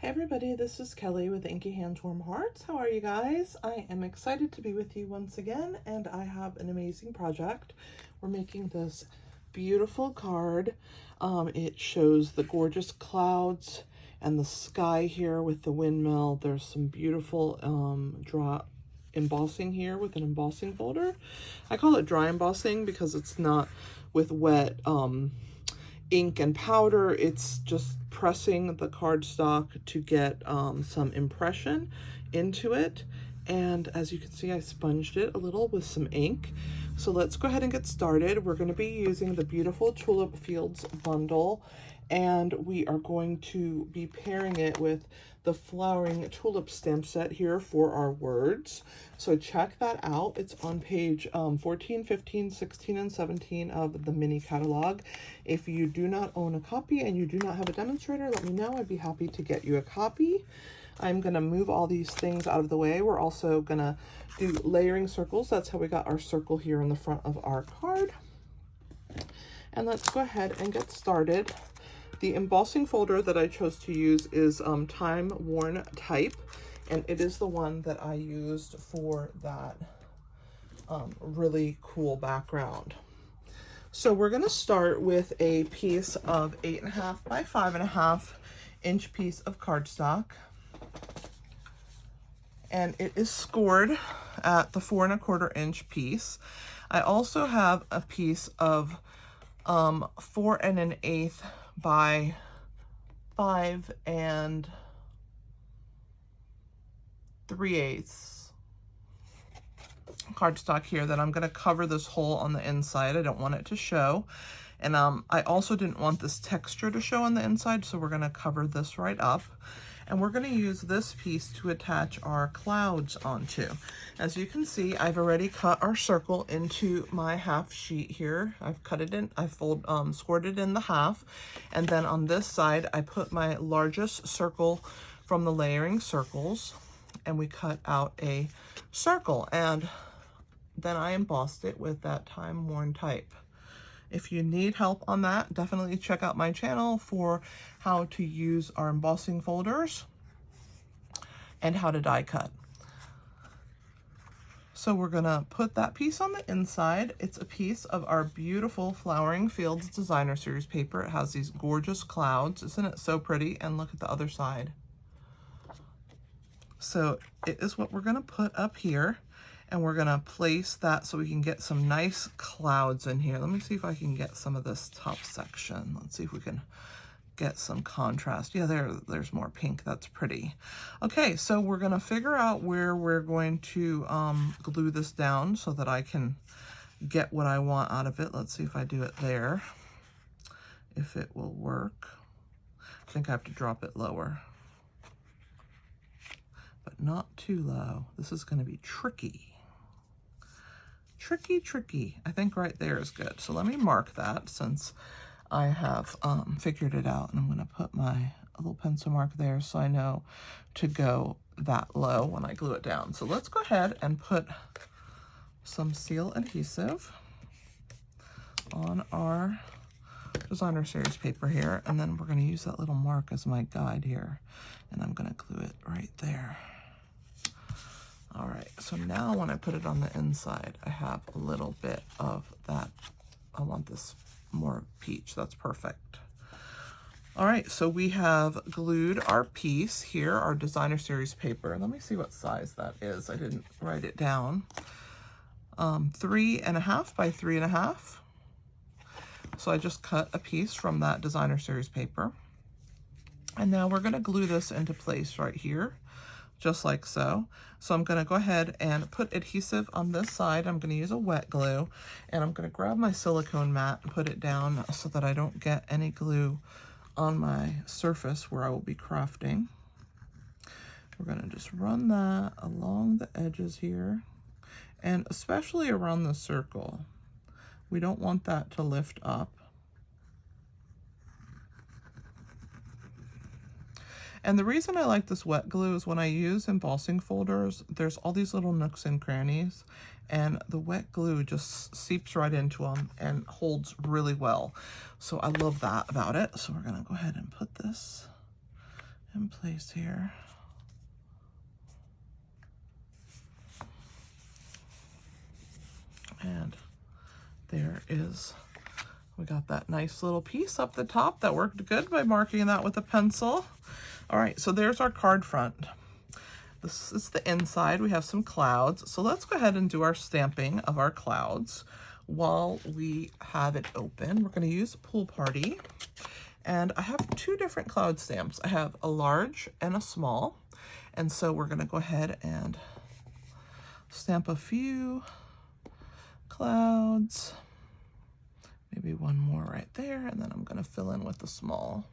Hey everybody, this is Kelly with Inky Hands Warm Hearts. How are you guys? I am excited to be with you once again, and I have an amazing project. We're making this beautiful card. It shows the gorgeous clouds and the sky here with the windmill. There's some beautiful embossing here with an embossing folder. I call it dry embossing because it's not with wet ink and powder. It's just pressing the cardstock to get some impression into it. And as you can see, I sponged it a little with some ink. So let's go ahead and get started. We're going to be using the beautiful Tulip Fields Bundle, and we are going to be pairing it with the flowering tulip stamp set here for our words. So check that out. It's on page 14, 15, 16, and 17 of the mini catalog. If you do not own a copy and you do not have a demonstrator, let me know. I'd be happy to get you a copy. I'm going to move all these things out of the way. We're also going to do layering circles. That's how we got our circle here in the front of our card. And let's go ahead and get started. The embossing folder that I chose to use is Time Worn Type, and it is the one that I used for that really cool background. So we're going to start with a piece of 8.5 by 5.5 inch piece of cardstock, and it is scored at the 4 1/4 inch piece. I also have a piece of 4 1/8 by 5 3/8 cardstock here that I'm going to cover this hole on the inside. I don't want it to show, and I also didn't want this texture to show on the inside, so we're going to cover this right up. And we're going to use this piece to attach our clouds onto. As you can see, I've already cut our circle into my half sheet here. I've cut it in, I scored it in the half. And then on this side, I put my largest circle from the layering circles, and we cut out a circle. And then I embossed it with that Time Worn Type. If you need help on that, definitely check out my channel for how to use our embossing folders and how to die cut. So we're gonna put that piece on the inside. It's a piece of our beautiful Flowering Fields Designer Series paper. It has these gorgeous clouds. Isn't it so pretty? And look at the other side. So it is what we're gonna put up here. And we're gonna place that so we can get some nice clouds in here. Let me see if I can get some of this top section. Let's see if we can get some contrast. Yeah, there's more pink. That's pretty. Okay, so we're gonna figure out where we're going to glue this down so that I can get what I want out of it. Let's see if I do it there, if it will work. I think I have to drop it lower, but not too low. This is gonna be tricky. Tricky. I think right there is good. So let me mark that since I have figured it out, and I'm going to put my little pencil mark there so I know to go that low when I glue it down. So let's go ahead and put some seal adhesive on our Designer Series paper here, and then we're going to use that little mark as my guide here, and I'm going to glue it right there. All right, so now when I put it on the inside, I have a little bit of that. I want this more peach. That's perfect. All right, so we have glued our piece here, our Designer Series paper. Let me see what size that is. I didn't write it down. 3.5 by 3.5. So I just cut a piece from that Designer Series paper. And now we're gonna glue this into place right here, just like so. So I'm gonna go ahead and put adhesive on this side. I'm gonna use a wet glue, and I'm gonna grab my silicone mat and put it down so that I don't get any glue on my surface where I will be crafting. We're gonna just run that along the edges here, and especially around the circle. We don't want that to lift up. And the reason I like this wet glue is when I use embossing folders, there's all these little nooks and crannies, and the wet glue just seeps right into them and holds really well. So I love that about it. So we're gonna go ahead and put this in place here. And there is, we got that nice little piece up the top that worked good by marking that with a pencil. All right, so there's our card front. This is the inside. We have some clouds. So let's go ahead and do our stamping of our clouds while we have it open. We're going to use Pool Party. And I have two different cloud stamps. I have a large and a small. And so we're going to go ahead and stamp a few clouds. Maybe one more right there. And then I'm going to fill in with the small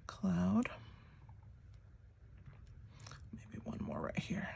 cloud. Maybe one more right here.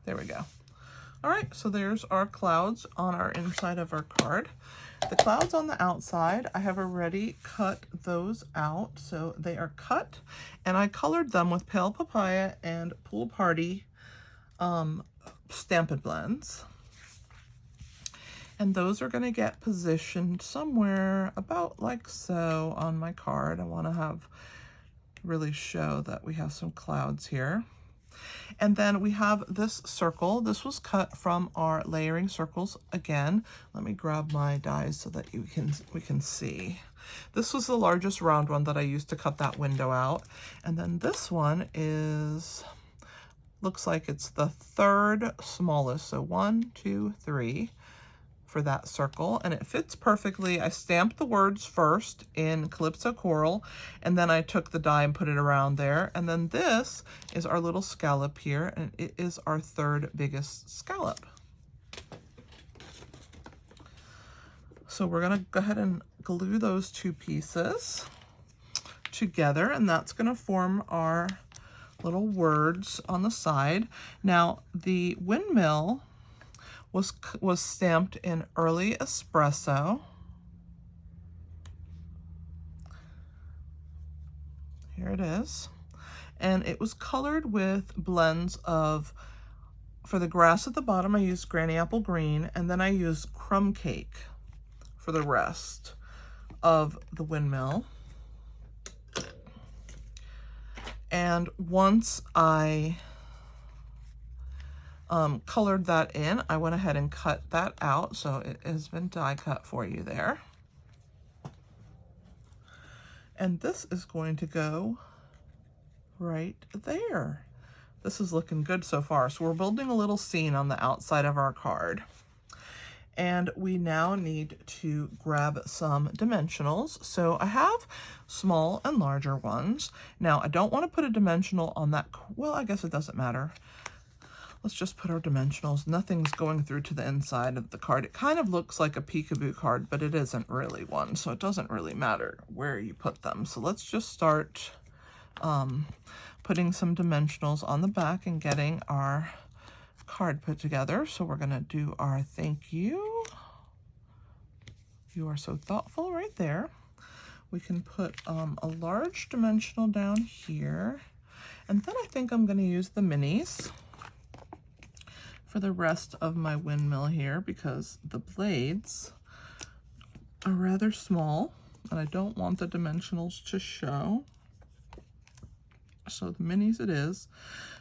There we go. All right, so there's our clouds on our inside of our card. The clouds on the outside, I have already cut those out. So they are cut, and I colored them with Pale Papaya and Pool Party Stampin' Blends. And those are going to get positioned somewhere about like so on my card. I want to have really show that we have some clouds here. And then we have this circle. This was cut from our layering circles again. Let me grab my dies so that we can see. This was the largest round one that I used to cut that window out. And then this one is, looks like it's the third smallest. So 1, 2, 3 for that circle, and it fits perfectly. I stamped the words first in Calypso Coral, and then I took the die and put it around there. And then this is our little scallop here, and it is our third biggest scallop. So we're gonna go ahead and glue those two pieces together, and that's gonna form our little words on the side. Now, the Windmill was stamped in Early Espresso. Here it is. And it was colored with blends of, for the grass at the bottom, I used Granny Apple Green, and then I used Crumb Cake for the rest of the Windmill. And once I colored that in, I went ahead and cut that out, so it has been die cut for you there. And this is going to go right there. This is looking good so far. So we're building a little scene on the outside of our card. And we now need to grab some dimensionals. So I have small and larger ones. Now I don't want to put a dimensional on that, well, I guess it doesn't matter. Let's just put our dimensionals. Nothing's going through to the inside of the card. It kind of looks like a peekaboo card, but it isn't really one, so it doesn't really matter where you put them. So let's just start putting some dimensionals on the back and getting our card put together. So we're gonna do our thank you. You are so thoughtful right there. We can put a large dimensional down here. And then I think I'm gonna use the minis for the rest of my windmill here, because the blades are rather small and I don't want the dimensionals to show. So the minis it is.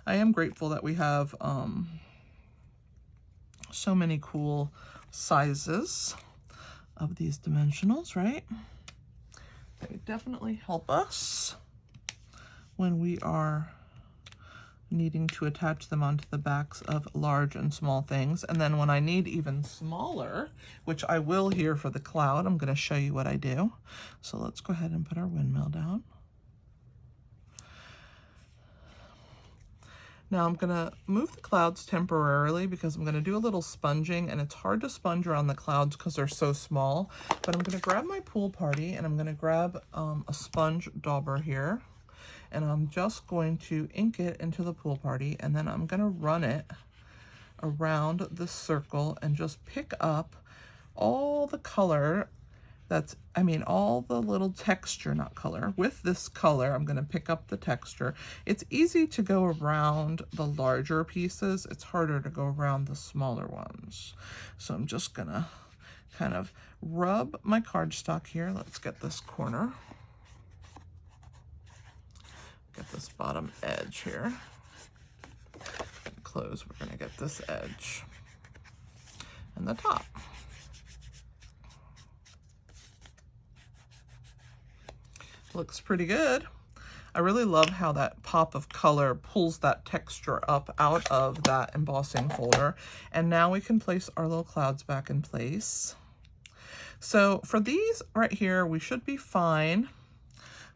I am grateful that we have so many cool sizes of these dimensionals, right? They definitely help us when we are needing to attach them onto the backs of large and small things. And then when I need even smaller, which I will here for the cloud, I'm going to show you what I do. So let's go ahead and put our windmill down. Now I'm going to move the clouds temporarily because I'm going to do a little sponging, and it's hard to sponge around the clouds because they're so small. But I'm going to grab my Pool Party, and I'm going to grab a sponge dauber here. And I'm just going to ink it into the Pool Party, and then I'm going to run it around the circle and just pick up all the color that's, I mean, all the little texture, not color. With this color, I'm going to pick up the texture. It's easy to go around the larger pieces. It's harder to go around the smaller ones. So I'm just going to kind of rub my cardstock here. Let's get this corner. get this bottom edge here. Close, we're gonna get this edge and the top. Looks pretty good. I really love how that pop of color pulls that texture up out of that embossing folder. And now we can place our little clouds back in place. So for these right here, we should be fine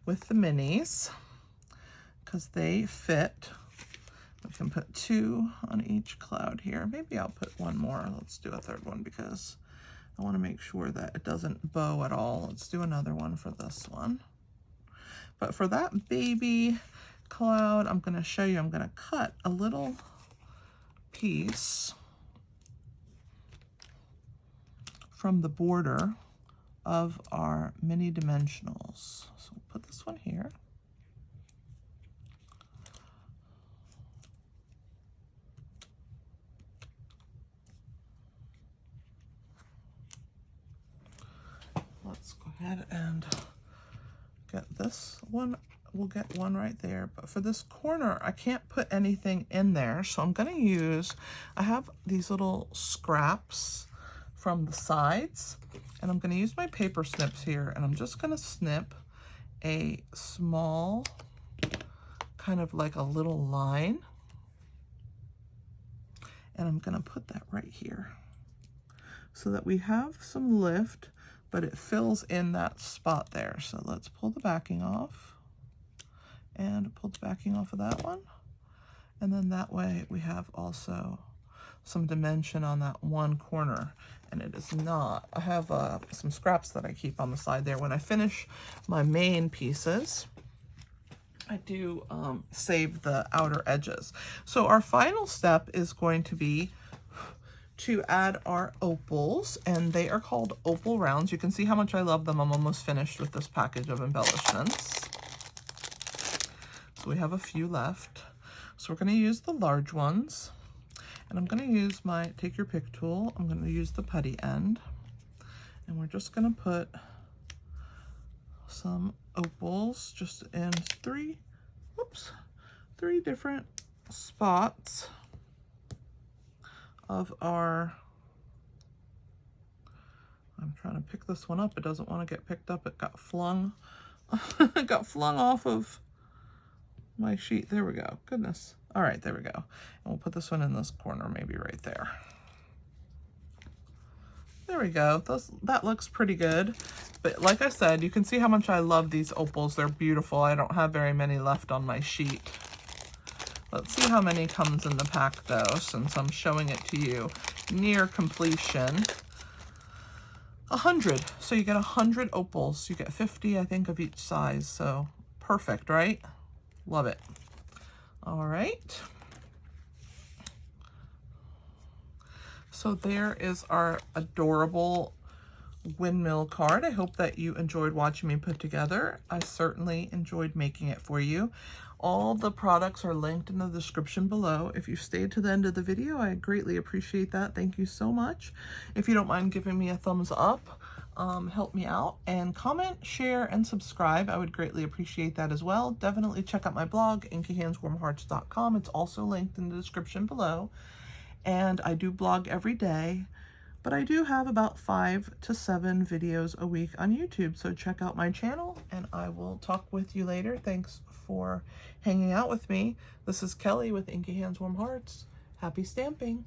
with the minis because they fit. We can put 2 on each cloud here. Maybe I'll put 1 more. Let's do a 3rd one because I want to make sure that it doesn't bow at all. Let's do another one for this one. But for that baby cloud, I'm going to show you, I'm going to cut a little piece from the border of our mini dimensionals. So we'll put this one here. Let's go ahead and get this one. We'll get one right there, but for this corner I can't put anything in there, so I'm going to use, I have these little scraps from the sides, and I'm going to use my paper snips here, and I'm just going to snip a small, kind of like a little line, and I'm going to put that right here so that we have some lift, but it fills in that spot there. So let's pull the backing off and pull the backing off of that one. And then that way we have also some dimension on that one corner. And it is not, I have some scraps that I keep on the side there. When I finish my main pieces, I do save the outer edges. So our final step is going to be to add our opals, and they are called opal rounds. You can see how much I love them. I'm almost finished with this package of embellishments. So we have a few left. So we're going to use the large ones, and I'm going to use my take your pick tool. I'm going to use the putty end, and we're just going to put some opals just in 3 different spots of our, I'm trying to pick this one up. It doesn't want to get picked up. It got flung, it got flung off of my sheet. There we go. Goodness. All right, there we go. And we'll put this one in this corner, maybe right there. There we go. That looks pretty good. But like I said, you can see how much I love these opals. They're beautiful. I don't have very many left on my sheet. Let's see how many comes in the pack though, since I'm showing it to you near completion. 100. So you get 100 opals. You get 50, I think, of each size. So perfect, right? Love it. All right. So there is our adorable windmill card. I hope that you enjoyed watching me put together. I certainly enjoyed making it for you. All the products are linked in the description below. If you stayed to the end of the video, I greatly appreciate that. Thank you so much. If you don't mind giving me a thumbs up, help me out, and comment, share, and subscribe. I would greatly appreciate that as well. Definitely check out my blog, inkyhandswarmhearts.com. It's also linked in the description below. And I do blog every day, but I do have about 5 to 7 videos a week on YouTube. So check out my channel, and I will talk with you later. Thanks for hanging out with me. This is Kelly with Inky Hands Warm Hearts. Happy stamping.